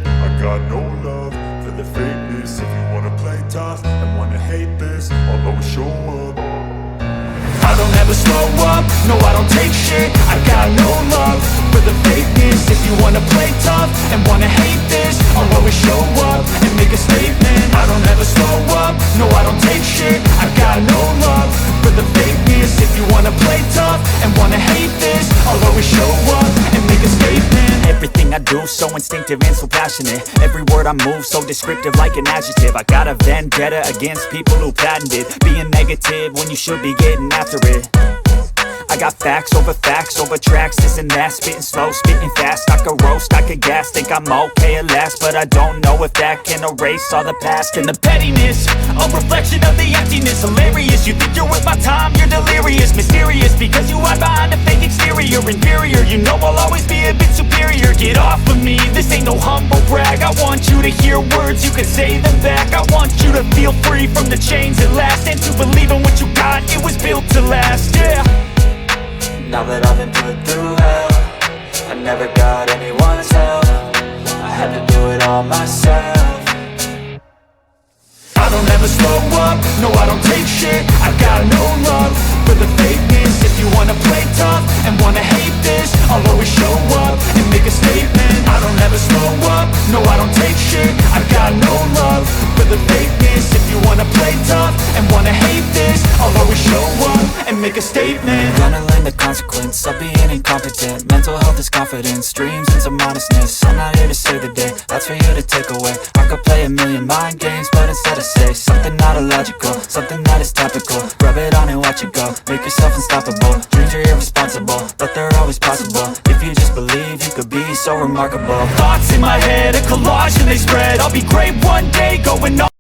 I got no love for the fakeness. If you wanna play tough and wanna hate this, I'll always show up. I don't ever slow up, no I don't take shit. I got no love for the fakeness. If you wanna play tough and wanna hate this, I'll always show up and make a statement. I don't ever slow up, no I don't take shit. I got no love for the fakeness. If you wanna play tough and wanna hate this, I'll always show up and make a statement. Everything I do so instinctive and so passionate. Every word I move so descriptive like an adjective. I got a vendetta against people who patented being negative when you should be getting after it. I got facts over tracks, this and that. Spitting slow, spitting fast. I could roast, I could gas. Think I'm okay at last, but I don't know if that can erase all the past. And the pettiness, a reflection of the emptiness. Hilarious, you think you're worth my time, you're delirious. Mysterious, because you hide behind a fake exterior. Inferior, you know I'll always be a bit superior. Get off of me, this ain't no humble brag. I want you to hear words, you can say them back. I want you to feel free from the chains at last, and to believe in what you got, it was built to last, yeah. Now that I've been put through hell, I never got anyone's help. I had to do it all myself. I don't ever slow up, no I don't take shit. I got no love for the fakeness. If you wanna play tough and wanna hate this, I'll always show up and make a statement. I don't ever slow up, no I don't take shit. I got no love for the fakeness. If you wanna play tough and wanna hate this, I'll always show up and make a statement. Gonna learn the consequence of being incompetent. Mental health is confidence, dreams and some modestness. I'm not here to save the day, that's for you to take away. I could play a million mind games, but instead I say something not illogical, something that is topical. Rub it on and watch it go, make yourself unstoppable. Dreams are irresponsible, but they're always possible. If you just believe, you could be so remarkable. Thoughts in my head, a collage and they spread. I'll be great one day, going on.